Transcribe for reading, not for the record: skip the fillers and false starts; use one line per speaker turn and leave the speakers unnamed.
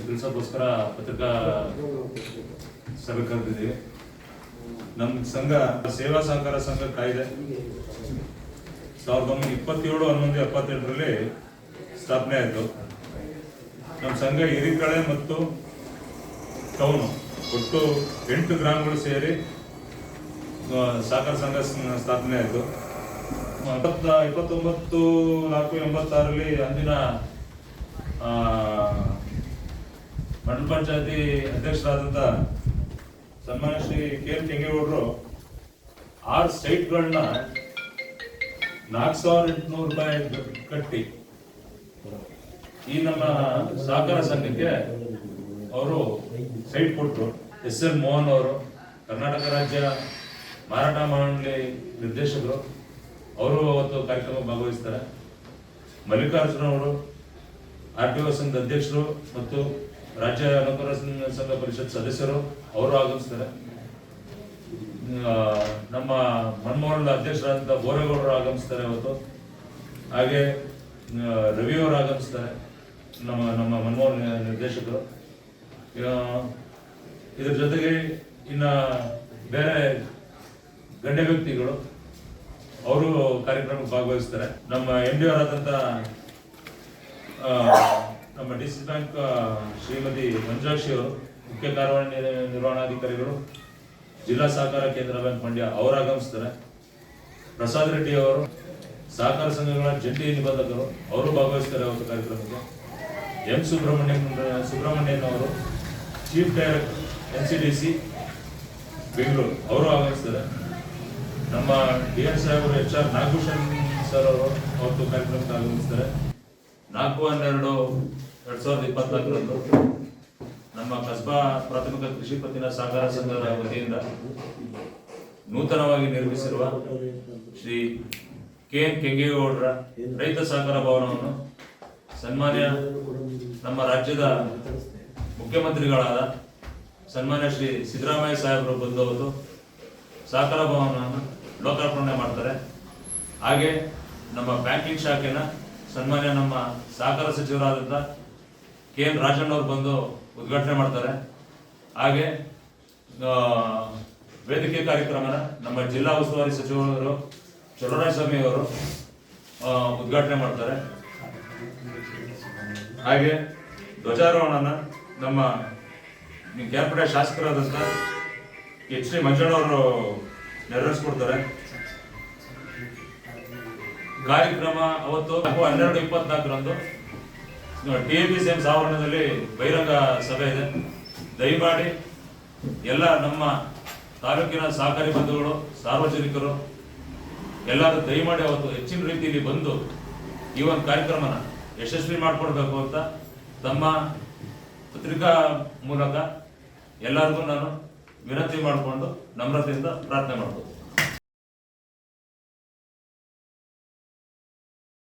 ತಿಳಿಸೋಕ್ಕೋಸ್ಕರ ಪತ್ರಿಕಾ ಸಭೆ ಕರೆದಿದ್ದೀವಿ. ನಮ್ಮ ಸಂಘ ಸೇವಾ ಸಹಕಾರ ಸಂಘ ಕಾಯ್ದೆ 1927/11/78ರಲ್ಲಿ ಸ್ಥಾಪನೆ ಆಯಿತು. ನಮ್ಮ ಸಂಘ ಹಿರಿಕಳೆ ಮತ್ತು ಟೌನು ಒಟ್ಟು 8 ಗ್ರಾಮಗಳು ಸೇರಿ ಸಹಕಾರ ಸಂಘ ಸ್ಥಾಪನೆ ಆಯಿತು. 29/4/86ರಲ್ಲಿ ಅಂದಿನ ಮಂಡಲ ಪಂಚಾಯತಿ ಅಧ್ಯಕ್ಷರಾದಂಥ ಸನ್ಮಾನ್ಯ ಶ್ರೀ KN ಕೆಂಗೇಗೌಡರು 6 ಸೈಟ್ಗಳನ್ನ 4,800 ರೂಪಾಯಿ ಕಟ್ಟಿ ಈ ನಮ್ಮ ಸಹಕಾರ ಸಂಘಕ್ಕೆ ಅವರು ಸೈಟ್ ಕೊಟ್ಟರು. SL ಮೋಹನ್ ಅವರು ಕರ್ನಾಟಕ ರಾಜ್ಯ ಮಾರಾಟ ಮಂಡಳಿ ನಿರ್ದೇಶಕರು, ಅವರು ಅವತ್ತು ಕಾರ್ಯಕ್ರಮ ಭಾಗವಹಿಸ್ತಾರೆ. ಮಲ್ಲಿಕಾರ್ಜುನ ಅವರು RTO ಸಂಘದ ಅಧ್ಯಕ್ಷರು ಮತ್ತು ರಾಜ್ಯ ನೌಕರರ ಸಂಘ ಪರಿಷತ್ ಸದಸ್ಯರು, ಅವರು ಆಗಮಿಸ್ತಾರೆ. ನಮ್ಮ ಮನ್ಮೋಹನ್ ಅಧ್ಯಕ್ಷರಾದಂಥ ಬೋರೇಗೌಡರು ಆಗಮಿಸ್ತಾರೆ ಅವತ್ತು. ಹಾಗೆ ರವಿ ಅವರು ಆಗಮಿಸ್ತಾರೆ, ನಮ್ಮ ಮನ್ಮೋಹನ್ ನಿರ್ದೇಶಕರು. ಇದ್ರ ಜೊತೆಗೆ ಇನ್ನ ಬೇರೆ ಗಣ್ಯ ವ್ಯಕ್ತಿಗಳು ಅವರು ಕಾರ್ಯಕ್ರಮಕ್ಕೆ ಭಾಗವಹಿಸ್ತಾರೆ. ನಮ್ಮ MD ಅವರಾದಂಥ ನಮ್ಮ DC ಬ್ಯಾಂಕ್ ಶ್ರೀಮತಿ ಮಂಜಾಕ್ಷಿ ಅವರು, ಮುಖ್ಯ ಕಾರ್ಯನಿರ್ವಹಣಾಧಿಕಾರಿಗಳು, ಜಿಲ್ಲಾ ಸಹಕಾರ ಕೇಂದ್ರ ಬ್ಯಾಂಕ್ ಮಂಡ್ಯ ಅವರು ಆಗಮಿಸ್ತಾರೆ. ಪ್ರಸಾದ್ ರೆಡ್ಡಿ ಅವರು ಸಹಕಾರ ಸಂಘಗಳ ಜಂಟಿ ನಿಬಂಧಕರು, ಅವರು ಭಾಗವಹಿಸ್ತಾರೆ ಅವತ್ತು ಕಾರ್ಯಕ್ರಮಕ್ಕೆ. M ಸುಬ್ರಹ್ಮಣ್ಯನ್ ಅವರು ಚೀಫ್ ಡೈರೆಕ್ಟರ್ NCDC ಬೆಂಗಳೂರು, ಅವರು ಆಗಮಿಸ್ತಾರೆ. ನಮ್ಮ DN ಸಾಹೇಬರು HR ನಾಗಭೂಷಣ್ ಸರ್ ಅವರು ಅವತ್ತು ಕಾರ್ಯಕ್ರಮಕ್ಕೆ ಆಗಮಿಸ್ತಾರೆ. 4/12/2024ರಂದು ನಮ್ಮ ಕಸ್ಬಾ ಪ್ರಾಥಮಿಕ ಕೃಷಿ ಪತ್ತಿನ ಸಹಕಾರ ಸಂಘದ ವತಿಯಿಂದ ನೂತನವಾಗಿ ನಿರ್ಮಿಸಿರುವ ಶ್ರೀ KN ಕೆಂಗೇಗೌಡರ ರೈತ ಸಹಕಾರ ಭವನವನ್ನು ಸನ್ಮಾನ್ಯ ನಮ್ಮ ರಾಜ್ಯದ ಮುಖ್ಯಮಂತ್ರಿಗಳಾದ ಸನ್ಮಾನ್ಯ ಶ್ರೀ ಸಿದ್ದರಾಮಯ್ಯ ಸಾಹೇಬರು ಬಂದು ಅವತ್ತು ಸಹಕಾರ ಭವನವನ್ನು ಲೋಕಾರ್ಪಣೆ ಮಾಡ್ತಾರೆ. ಹಾಗೆ ನಮ್ಮ ಬ್ಯಾಂಕಿಂಗ್ ಶಾಖೆನ ಸನ್ಮಾನ್ಯ ನಮ್ಮ ಸಹಕಾರ ಸಚಿವರಾದಂಥ KN ರಾಜಣ್ಣವ್ರು ಬಂದು ಉದ್ಘಾಟನೆ ಮಾಡ್ತಾರೆ. ಹಾಗೆ ವೇದಿಕೆ ಕಾರ್ಯಕ್ರಮನ ನಮ್ಮ ಜಿಲ್ಲಾ ಉಸ್ತುವಾರಿ ಸಚಿವರು ಚಲುವರಾಯಸ್ವಾಮಿ ಅವರು ಉದ್ಘಾಟನೆ ಮಾಡ್ತಾರೆ. ಹಾಗೆ ಧ್ವಜಾರೋಹಣನ ನಮ್ಮ ಕ್ಯಾರ್ಪೇಟೆ ಶಾಸಕರಾದಂಥ HD ಮಂಜಣ್ಣವರು ನೆರವೇರಿಸ್ಕೊಡ್ತಾರೆ. ಕಾರ್ಯಕ್ರಮ ಅವತ್ತು 12/24ರಂದು TAPCM ಆವರಣದಲ್ಲಿ ಬಹಿರಂಗ ಸಭೆ ಇದೆ. ದಯಮಾಡಿ ಎಲ್ಲ ನಮ್ಮ ತಾಲೂಕಿನ ಸಹಕಾರಿ ಬಂಧುಗಳು, ಸಾರ್ವಜನಿಕರು ಎಲ್ಲರೂ ದಯಮಾಡಿ ಅವತ್ತು ಹೆಚ್ಚಿನ ರೀತಿಯಲ್ಲಿ ಬಂದು ಈ ಒಂದು ಕಾರ್ಯಕ್ರಮನ ಯಶಸ್ವಿ ಮಾಡಿಕೊಡ್ಬೇಕು ಅಂತ ತಮ್ಮ ಪತ್ರಿಕಾ ಮೂಲಕ ಎಲ್ಲರಿಗೂ ನಾನು ವಿನಂತಿ ಮಾಡಿಕೊಂಡು ನಮ್ರತೆಯಿಂದ ಪ್ರಾರ್ಥನೆ ಮಾಡ್ಬೋದು.